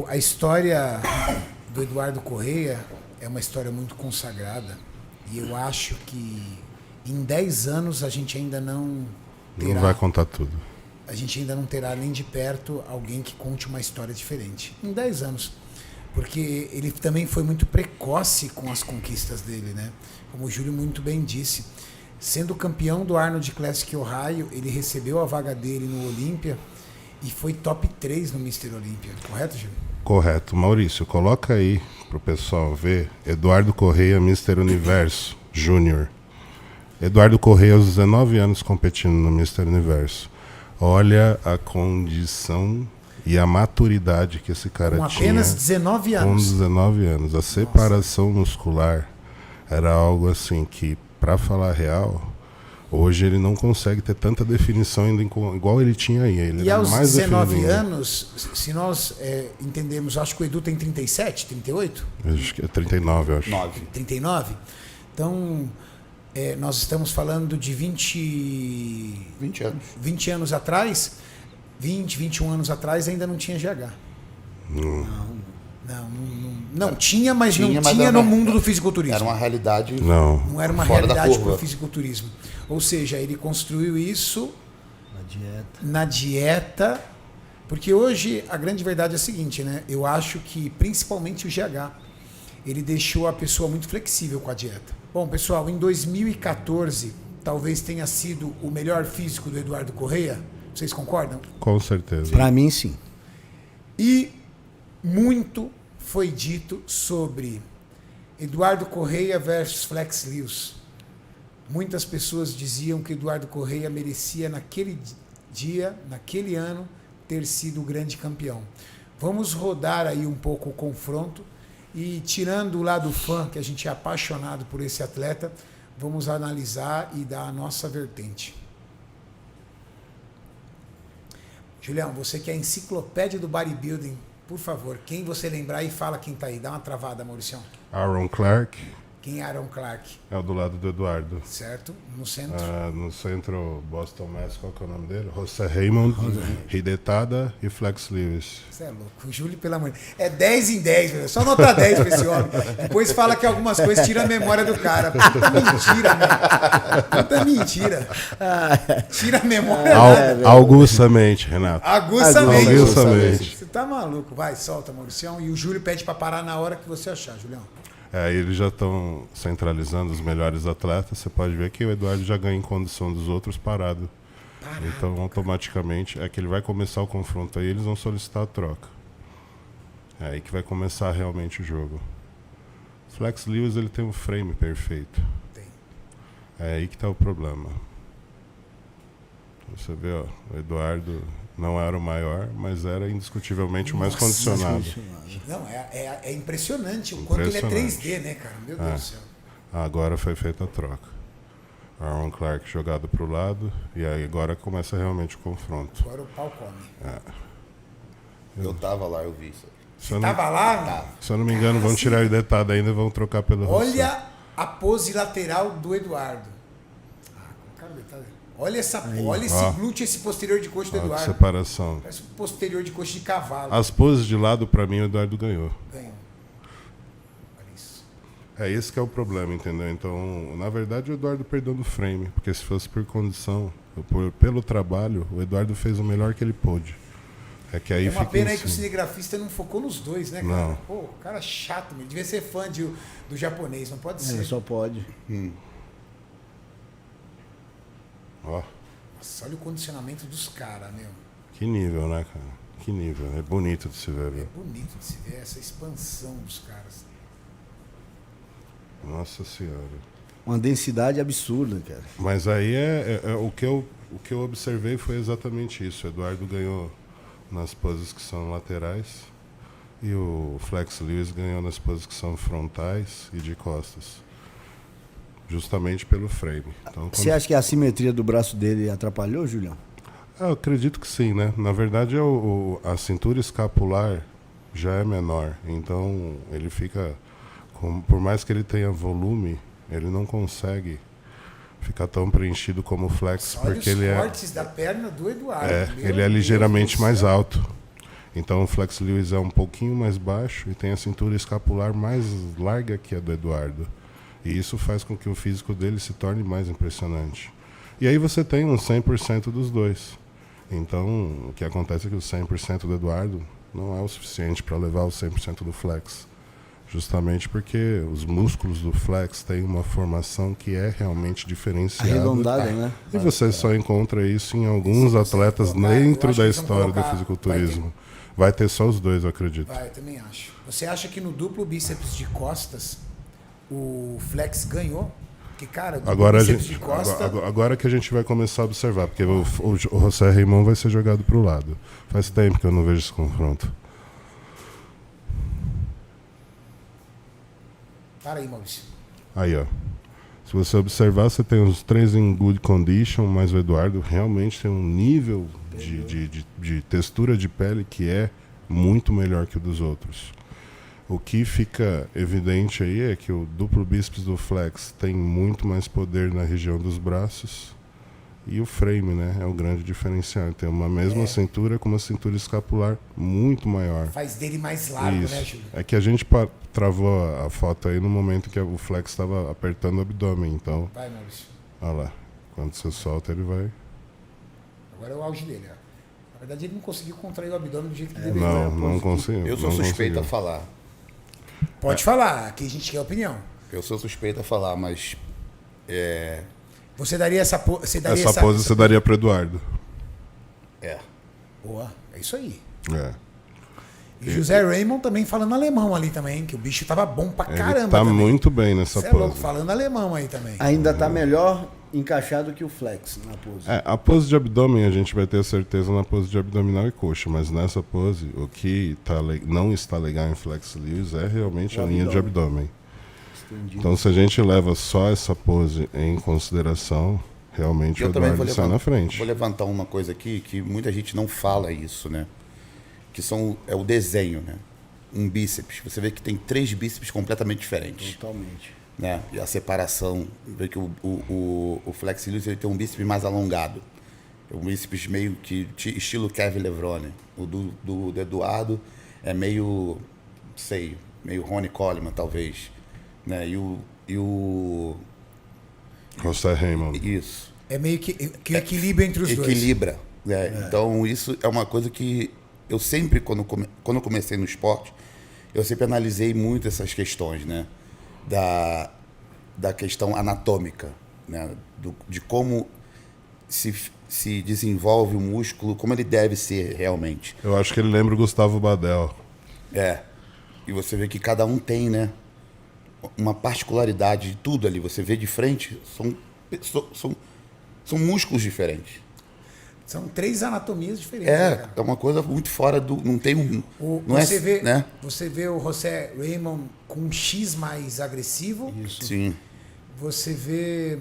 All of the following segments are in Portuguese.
A história do Eduardo Correia é uma história muito consagrada e eu acho que em 10 anos a gente ainda não terá, Não vai contar tudo. a gente ainda não terá nem de perto alguém que conte uma história diferente. Em 10 anos. Porque ele também foi muito precoce com as conquistas dele, né? Como o Júlio muito bem disse. Sendo campeão do Arnold Classic Ohio, ele recebeu a vaga dele no Olímpia e foi top 3 no Mr. Olímpia. Correto, Júlio? Correto. Maurício, coloca aí pro pessoal ver. Eduardo Correia, Mr. Universo Júnior. Eduardo Correia, aos 19 anos, competindo no Mr. Universo. Olha a condição e a maturidade que esse cara tinha. Com apenas 19 Com anos. 19 anos. A separação muscular era algo assim que, para falar a real, hoje ele não consegue ter tanta definição ainda igual ele tinha aí. Ele E era aos mais 19 definido. anos, se nós entendemos, acho que o Edu tem 37, 38? Acho que é 39, eu acho. 9. 39? Então, nós estamos falando de 20 anos. 20 anos atrás, 20, 21 anos atrás, ainda não tinha GH. Não, tinha, mas não tinha no mundo do fisiculturismo. Era uma realidade. Não era uma fora da realidade para curva. o fisiculturismo. Ou seja, ele construiu isso Na dieta. porque hoje a grande verdade é a seguinte, né? Eu acho que principalmente o GH, ele deixou a pessoa muito flexível com a dieta. Bom, pessoal, em 2014, talvez tenha sido o melhor físico do Eduardo Correia. Vocês concordam? Com certeza. Pra mim, sim. E muito foi dito sobre Eduardo Correia versus Flex Lewis. Muitas pessoas diziam que Eduardo Correia merecia naquele dia, naquele ano, ter sido o grande campeão. Vamos rodar aí um pouco o confronto e, tirando o lado fã, que a gente é apaixonado por esse atleta, vamos analisar e dar a nossa vertente. Julião, você que é a enciclopédia do bodybuilding, por favor, quem você lembrar e fala quem tá aí. Dá uma travada, Mauricião. Aaron Clark Quem é Aaron Clark? é o do lado do Eduardo. Certo? No centro. No centro, Boston Mass, qual que é o nome dele? José Raymond, Hidetada e Flex Lewis. Você é louco. O Júlio, pelo amor de Deus. É 10 em 10, velho. Só nota 10 pra esse homem. Depois fala que algumas coisas tiram a memória do cara. Puta mentira, mano. Puta mentira. Tira a memória. Augustamente, Renato. Aguçamente. Aguçamente. Você tá maluco. Vai, solta, Mauricião. E o Júlio pede pra parar na hora que você achar, Julião. Eles já estão centralizando os melhores atletas. Você pode ver que o Eduardo já ganha em condição dos outros parado. Então, automaticamente, é que ele vai começar o confronto aí, eles vão solicitar a troca. É aí que vai começar realmente o jogo. Flex Lewis, ele tem um frame perfeito. Tem. É aí que está o problema. Você vê, ó, o Eduardo não era o maior, mas era indiscutivelmente o mais condicionado. Não, é impressionante o quanto ele é 3D, né, cara? Meu Deus do céu. Agora foi feita a troca. Aaron Clark jogado para o lado, e aí agora começa realmente o confronto. Agora o pau come. Eu tava lá, eu vi isso. Se eu Tava lá? Se eu não me engano, vão tirar o detalhe ainda e vão trocar pelo Rousseau. Olha a pose lateral do Eduardo. Cara, detalhe. Olha esse glúteo, esse posterior de coxa do Ó, que Eduardo. separação. Parece um posterior de coxa de cavalo. As poses de lado, para mim, o Eduardo ganhou. Ganhou. Olha isso. É esse que é o problema, entendeu? Então, na verdade, o Eduardo perdeu no frame, porque se fosse por condição, pelo trabalho, o Eduardo fez o melhor que ele pôde. É que aí É uma fica pena em aí que o cima. cinegrafista não focou nos dois, né, cara? Não. Pô, cara chato, meu. Devia ser fã do japonês, não pode ser. Só pode. Ó, Nossa, olha o condicionamento dos caras, meu. que nível, né, cara? Que nível. É bonito de se ver, É viu? bonito de se ver essa expansão dos caras. Nossa Senhora. Uma densidade absurda, cara. Mas aí o que eu observei foi exatamente isso. O Eduardo ganhou nas poses que são laterais e o Flex Lewis ganhou nas poses que são frontais e de costas. Justamente pelo frame. Então, Você acha que a simetria do braço dele atrapalhou, Julião? Eu acredito que sim, né? Na verdade, a cintura escapular já é menor. Então, ele fica... por mais que ele tenha volume, ele não consegue ficar tão preenchido como o Flex, Olha porque os ele cortes da perna do Eduardo. Meu ele é Deus ligeiramente do mais céu. alto. Então o Flex Lewis é um pouquinho mais baixo e tem a cintura escapular mais larga que a do Eduardo. E isso faz com que o físico dele se torne mais impressionante. E aí você tem um 100% dos dois. Então o que acontece é que o 100% do Eduardo não é o suficiente para levar o 100% do Flex. Justamente porque os músculos do Flex têm uma formação que é realmente diferenciada. Arredondada, né? E você só encontra isso em alguns atletas dentro da história do fisiculturismo. Vai ter só os dois, eu acredito. Vai, eu também acho. Você acha que no duplo bíceps de costas o Flex ganhou? Porque, cara, o duplo bíceps de costas... Agora que a gente vai começar a observar, porque o José Raymond vai ser jogado para o lado. Faz tempo que eu não vejo esse confronto. Para aí, Maurício. Aí, ó. Se você observar, você tem os três em good condition, mas o Eduardo realmente tem um nível de textura de pele que é muito melhor que o dos outros. O que fica evidente aí é que o duplo bíceps do Flex tem muito mais poder na região dos braços e o frame, né, é o grande diferencial. Tem uma mesma cintura com uma cintura escapular muito maior. Faz dele mais largo, isso, né, Júlio? É que a gente travou a foto aí no momento que o Flex estava apertando o abdômen, então... Vai, Maurício. Olha lá, quando você solta ele vai... Agora é o auge dele, ó. Na verdade ele não conseguiu contrair o abdômen do jeito que deveria. Não conseguiu. Eu sou suspeito a falar. Pode falar, aqui a gente quer opinião. Eu sou suspeito a falar, mas... Você daria essa pose... Essa pose você daria para Eduardo. Boa, é isso aí. É. E José Raymond também falando alemão ali também, que o bicho tava bom pra caramba. Ele tá também. muito bem nessa Cê pose. É louco, falando alemão aí também. Ainda tá melhor encaixado que o Flex na pose. A pose de abdômen a gente vai ter certeza na pose de abdominal e coxa, mas nessa pose o que não está legal em Flex Lewis é realmente a linha de abdômen. Então se a gente leva só essa pose em consideração, realmente o Eduardo sai na frente. Vou levantar uma coisa aqui que muita gente não fala isso, né? Que é o desenho, né? Um bíceps. Você vê que tem 3 bíceps completamente diferentes. Totalmente. Né? E a separação, vê que o Flex Lewis ele tem um bíceps mais alongado. É um bíceps meio que estilo Kevin Levrone. O do Eduardo é meio, não sei, meio Ronnie Coleman, talvez. Né? E o José Raymond. Isso. É meio que equilíbrio entre os dois. Equilibra. Né? Então isso é uma coisa que eu sempre, quando eu comecei no esporte, eu sempre analisei muito essas questões, né? Da questão anatômica, né? De como se desenvolve o músculo, como ele deve ser realmente. Eu acho que ele lembra o Gustavo Badel. E você vê que cada um tem, né, uma particularidade de tudo ali. Você vê de frente, são músculos diferentes. São 3 anatomias diferentes. Né, é uma coisa muito fora do... Não tem um... Você vê o José Raymond com um X mais agressivo. Isso. Sim. Você vê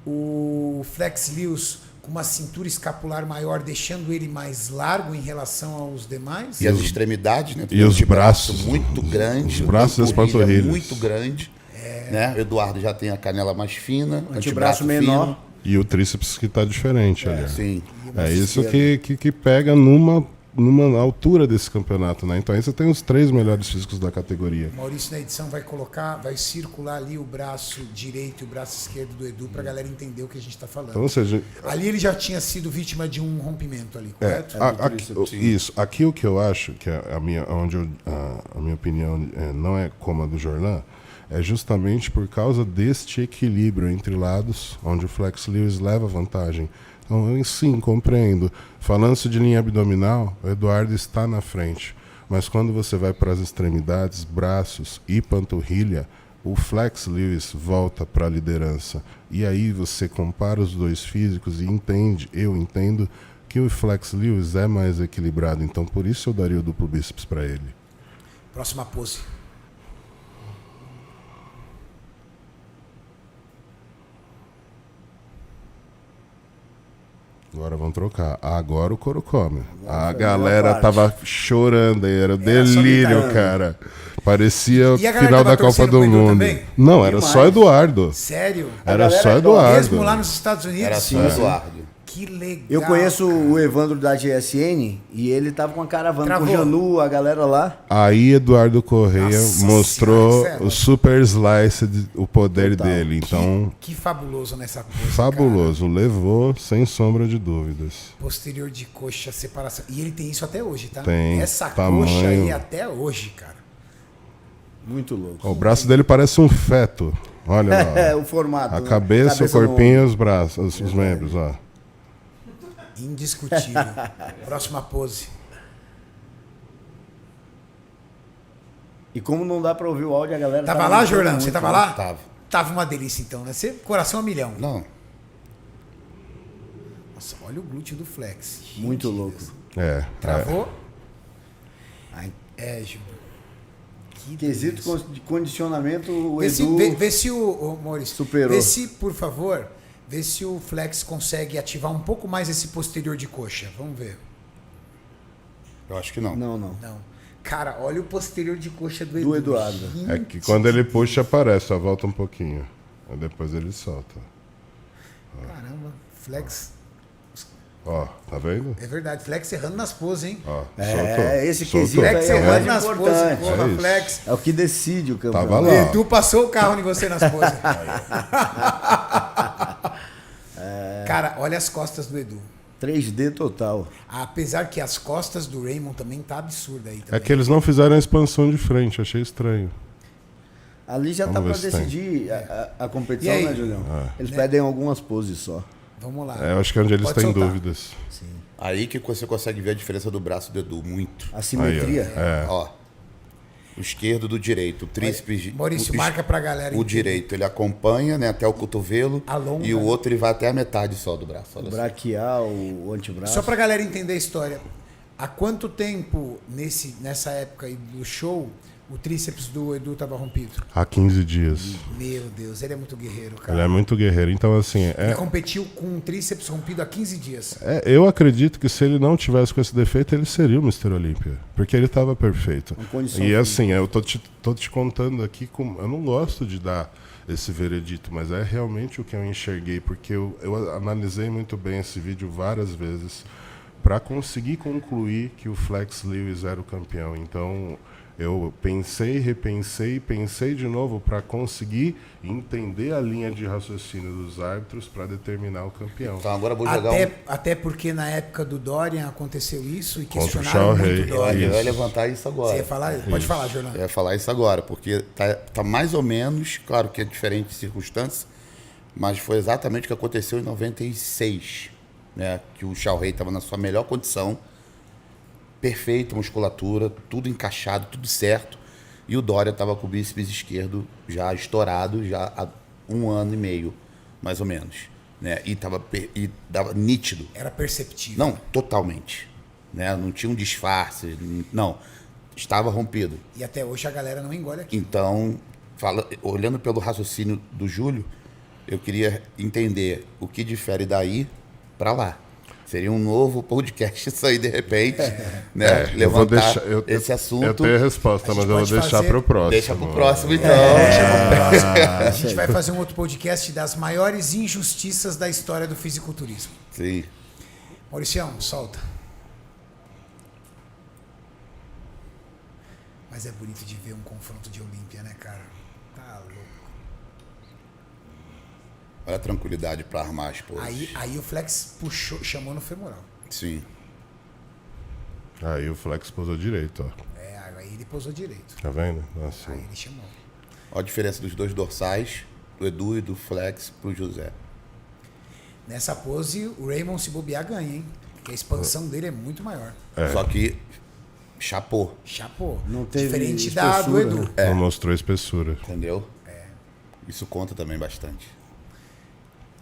o Flex Lewis com uma cintura escapular maior, deixando ele mais largo em relação aos demais. E as extremidades, né? E os braços. Muito grandes. Os braços e as panturrilhas. Muito grande. Né? O Eduardo já tem a canela mais fina. Antebraço menor. Fino. E o tríceps que está diferente ali. Sim. É isso que pega numa altura desse campeonato, né? Então aí você tem os 3 melhores físicos da categoria. Maurício na edição vai circular ali o braço direito e o braço esquerdo do Edu pra galera entender o que a gente tá falando. Então, ou seja, ali ele já tinha sido vítima de um rompimento ali, correto? Isso. Aqui o que eu acho, que é a minha opinião não é como a do Jorlan, é justamente por causa deste equilíbrio entre lados, onde o Flex Lewis leva vantagem. Então, sim, compreendo. Falando-se de linha abdominal, o Eduardo está na frente. Mas quando você vai para as extremidades, braços e panturrilha, o Flex Lewis volta para a liderança. E aí você compara os dois físicos e eu entendo que o Flex Lewis é mais equilibrado. Então, por isso eu daria o duplo bíceps para ele. Próxima pose. Agora vamos trocar. Agora o couro come. A galera tava chorando aí, era delírio, cara. Parecia o final da Copa do Mundo. Não, era só Eduardo. Sério? Era só Eduardo. Mesmo lá nos Estados Unidos? Era só Eduardo. Que Que legal. Eu conheço cara. o Evandro da GSN e ele tava com a caravana Travou. com o Janu, a galera lá. Aí Eduardo Correia Nossa mostrou senhora, sério? o Super Slice, o poder Total. dele. Então, Que fabuloso nessa coisa. fabuloso. Levou, sem sombra de dúvidas. Cara. Posterior de coxa, separação. E ele tem isso até hoje, tá? Tem, Essa tamanho. coxa aí até hoje, cara. Muito louco. Ó, o braço dele parece um feto. Olha lá. É, o formato. A né? cabeça, o no corpinho e ombro. os braços, os membros, ó. Indiscutível. Próxima pose. E como não dá pra ouvir o áudio, a galera... Tava lá, Jordão? Você muito, tava né? lá? Tava. Tava uma delícia então, né? Você, coração a milhão. Não. Nossa, olha o glúteo do flex. Muito Gente, louco. É. Travou? Ai, É, Gil. Que quesito delícia. de condicionamento, o Vê se, Edu... vê se o Maurício, superou. vê se, por favor, vê se o Flex consegue ativar um pouco mais esse posterior de coxa. Vamos ver. Eu acho que não. Não. Não. Cara, olha o posterior de coxa do Edu. Do Eduardo. Gente, É que quando ele puxa, aparece, só volta um pouquinho. Aí depois ele solta. Caramba, Flex. Ó, tá vendo? É verdade, Flex errando nas poses, hein? Ó, Esse Soltou. quesito aí Flex é o errando mais nas poses. importante. Porra, É isso. Flex. É o que decide o campeonato. Tava O lá. Edu passou o carro em você nas poses. Cara, olha as costas do Edu. 3D total. Apesar que as costas do Raymond também tá absurda aí É também. que eles não fizeram a expansão de frente, achei estranho. Ali já Vamos tá pra ver se tem. decidir a competição, E aí? né, Julião? Eles pedem algumas poses só. Vamos lá. É, eu acho que é onde eles Pode têm soltar. dúvidas. Aí que você consegue ver a diferença do braço do Edu, muito. A simetria. É. Ó, o esquerdo do direito, o tríceps... Maurício, o, marca pra galera O entender. direito, ele acompanha, né, até o cotovelo. Alonga, e o né? outro, ele vai até a metade só do braço. Olha O só. braquial, o antebraço. Só pra galera entender a história. Há quanto tempo nessa época aí do show o tríceps do Edu tava rompido? Há 15 dias. Meu Deus, ele é muito guerreiro, cara. Ele é muito guerreiro. Então, assim, Ele competiu com um tríceps rompido há 15 dias. eu acredito que se ele não tivesse com esse defeito, ele seria o Mr. Olímpia. Porque ele estava perfeito. Com condição E física. assim, eu tô te contando aqui, eu não gosto de dar esse veredito, mas é realmente o que eu enxerguei, porque eu analisei muito bem esse vídeo várias vezes para conseguir concluir que o Flex Lewis era o campeão. Então, eu pensei, repensei, pensei de novo para conseguir entender a linha de raciocínio dos árbitros para determinar o campeão. Então agora eu vou jogar Até porque na época do Dorian aconteceu isso e Contra o questionaram Shaw muito Rei. o Dorian. Eu ia Isso. levantar isso agora. Você ia falar? Pode falar, Jornal. Eu ia falar isso agora, porque tá mais ou menos, claro que é diferente de circunstâncias, mas foi exatamente o que aconteceu em 96, né? Que o Shaw Rei estava na sua melhor condição, perfeita musculatura, tudo encaixado, tudo certo, e o Dória estava com o bíceps esquerdo já estourado, já há 1 ano e meio, mais ou menos, né? E dava nítido. Era perceptível. Não, totalmente, né? Não tinha um disfarce, não, estava rompido. E até hoje a galera não engole aqui. Então, olhando pelo raciocínio do Júlio, eu queria entender o que difere daí para lá. Seria um novo podcast isso aí, de repente, né? Eu vou Levantar deixar, esse assunto. Eu tenho a resposta, A gente mas eu vou pode deixar fazer- para o próximo. Deixa pro próximo, então. A gente vai fazer um outro podcast das maiores injustiças da história do fisiculturismo. Sim. Mauricião, solta. Mas é bonito de ver um confronto de Olímpia, né, cara? Tá louco. Olha a tranquilidade para armar as poses. Aí o Flex puxou, chamou no femoral. Sim. Aí o Flex posou direito, ó. Aí ele pousou direito. Tá vendo? Assim. Aí ele chamou. Olha a diferença dos dois dorsais, do Edu e do Flex pro José. Nessa pose, o Raymond, se bobear, ganha, hein? Porque a expansão dele é muito maior. Só que chapou, Chapou. Não teve Diferente da do espessura, Edu. né? Não mostrou espessura. entendeu? Isso conta também bastante.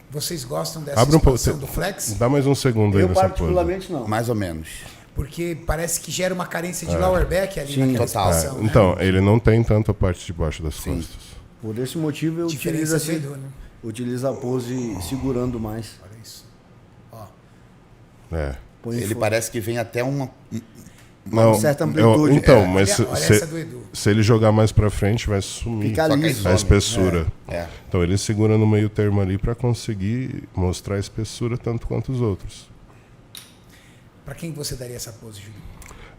Vocês gostam dessa Abre um pouco. expansão do Flex? Dá mais um segundo aí Eu nessa pose. particularmente não. Mais ou menos. Porque parece que gera uma carência de lower back ali naquela total. expansão. né? Então, ele não tem tanto a parte de baixo das costas. Por esse motivo eu Diferença utilizo, do Edu, né? utilizo a pose segurando mais. Olha isso. Ó, É. Põe Ele fo- parece que vem até Não, certa amplitude. então, mas Olha essa do Edu. se ele jogar mais pra frente, vai sumir Fica Só que aí liso. a some. espessura. É. Então ele segura no meio termo ali pra conseguir mostrar a espessura tanto quanto os outros. Pra quem você daria essa pose, Júlio?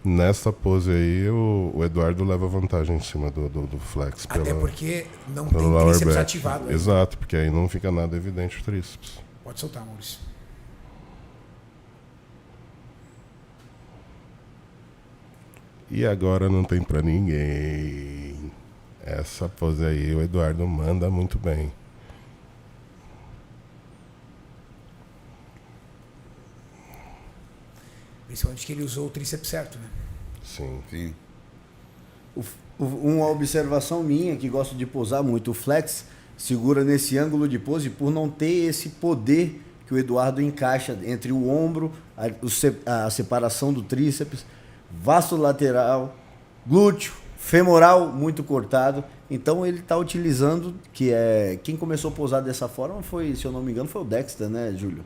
Nessa pose aí, o Eduardo leva vantagem em cima do flex. Até porque não pelo tem lower tríceps back. ativado ainda. Exato, porque aí não fica nada evidente o tríceps. Pode soltar, Maurício. E agora não tem pra ninguém. Essa pose aí, o Eduardo manda muito bem. Principalmente que ele usou o tríceps certo, né? Sim. Sim. Uma observação minha, que gosto de posar muito, o flex segura nesse ângulo de pose por não ter esse poder que o Eduardo encaixa entre o ombro, a separação do tríceps, vasto lateral, glúteo, femoral muito cortado. Então ele está utilizando, quem começou a posar dessa forma foi, se eu não me engano, foi o Dexter, né, Júlio?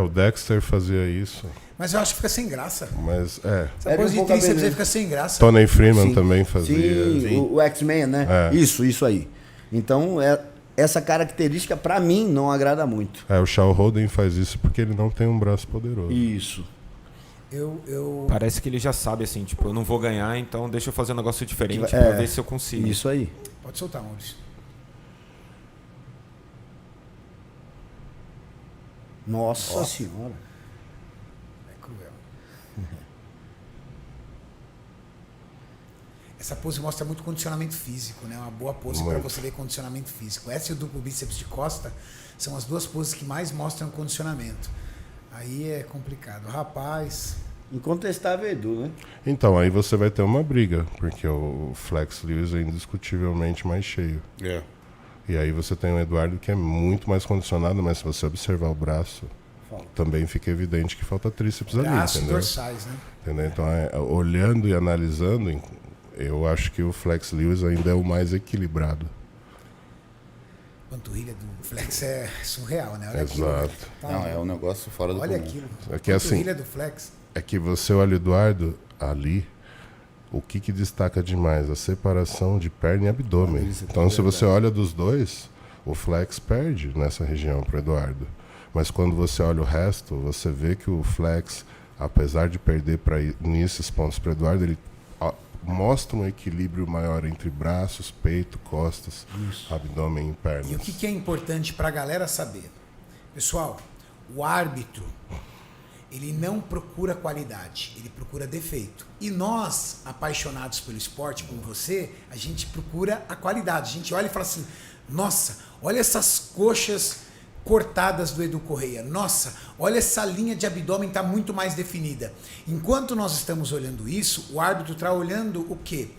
O Dexter fazia isso, Mas eu acho que fica sem graça. mas Essa Era pose um de pouco tríceps aí veneno. fica sem graça. Tony Freeman Sim. também fazia. Sim, o X-Men, né? É. Isso aí. Então, essa característica, para mim, não agrada muito. O Shawn Holden faz isso porque ele não tem um braço poderoso. Isso. Parece que ele já sabe, assim, tipo, eu não vou ganhar, então deixa eu fazer um negócio diferente É, pra ver se eu consigo. Isso aí. Pode soltar, Maurício. Nossa Senhora. É cruel. Essa pose mostra muito condicionamento físico, né? Uma boa pose para Muito. você ver condicionamento físico. Essa e o duplo bíceps de costa são as duas poses que mais mostram condicionamento. Aí é complicado. Rapaz, Incontestável Edu, né? Então, aí você vai ter uma briga, porque o Flex Lewis é indiscutivelmente mais cheio. É. E aí você tem o Eduardo que é muito mais condicionado, mas se você observar o braço, também fica evidente que falta tríceps ali, braços entendeu? dorsais, né? Entendeu? Então, olhando e analisando, eu acho que o Flex Lewis ainda é o mais equilibrado. Panturrilha do flex é surreal, né? Olha aquilo. Exato. Tá Não, louco. é um negócio fora do Olha comum. aquilo. É que assim, Panturrilha do flex. é que você olha o Eduardo ali, o que destaca demais? A separação de perna e abdômen. Isso é Então, se verdade. você olha dos dois, o Flex perde nessa região para o Eduardo. Mas quando você olha o resto, você vê que o Flex, apesar de perder nesses pontos para o Eduardo, ele mostra um equilíbrio maior entre braços, peito, costas, abdômen e pernas. E o que é importante para a galera saber? Pessoal, o árbitro, ele não procura qualidade, ele procura defeito. E nós, apaixonados pelo esporte, como você, a gente procura a qualidade. A gente olha e fala assim, nossa, olha essas coxas cortadas do Edu Correia. Nossa, olha essa linha de abdômen está muito mais definida. Enquanto nós estamos olhando isso, o árbitro está olhando o quê?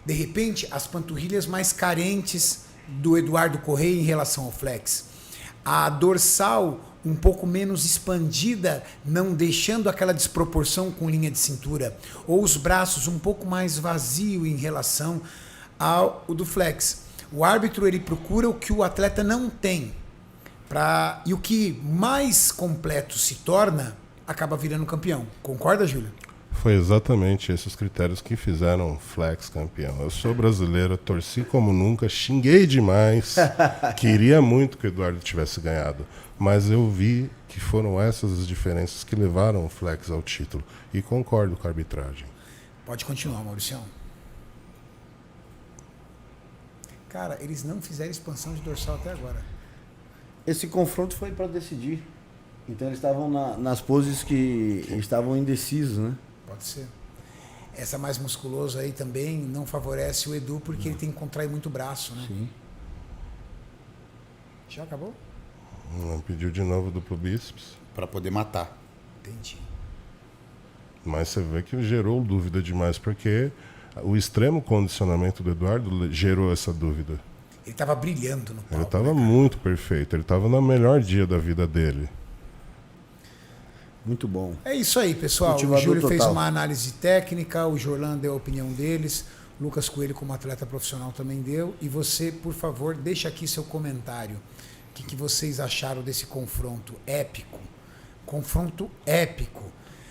De repente, as panturrilhas mais carentes do Eduardo Correia em relação ao flex. A dorsal um pouco menos expandida, não deixando aquela desproporção com linha de cintura. Ou os braços um pouco mais vazio em relação ao do flex. O árbitro ele procura o que o atleta não tem. E o que mais completo se torna, acaba virando campeão. Concorda, Júlio? Foi exatamente esses critérios que fizeram o Flex campeão. Eu sou brasileiro, torci como nunca, xinguei demais, queria muito que o Eduardo tivesse ganhado, mas eu vi que foram essas as diferenças que levaram o Flex ao título. E concordo com a arbitragem. Pode continuar, Mauricião. Cara, eles não fizeram expansão de dorsal até agora. Esse confronto foi para decidir. Então eles estavam nas poses que estavam indecisos, né? Pode ser. Essa mais musculosa aí também não favorece o Edu porque ele tem que contrair muito o braço, né? Sim. Já acabou? Pediu de novo duplo bíceps, Pra poder matar. Entendi. mas você vê que gerou dúvida demais, porque o extremo condicionamento do Eduardo gerou essa dúvida. Ele tava brilhando no palco. Ele estava né, cara? muito perfeito, ele estava no melhor dia da vida dele. Muito bom. É isso aí, pessoal. Motivador O Júlio fez total. uma análise técnica, o Jorlan deu a opinião deles, o Lucas Coelho, como atleta profissional, também deu. E você, por favor, deixa aqui seu comentário. O que vocês acharam desse confronto épico? Confronto épico.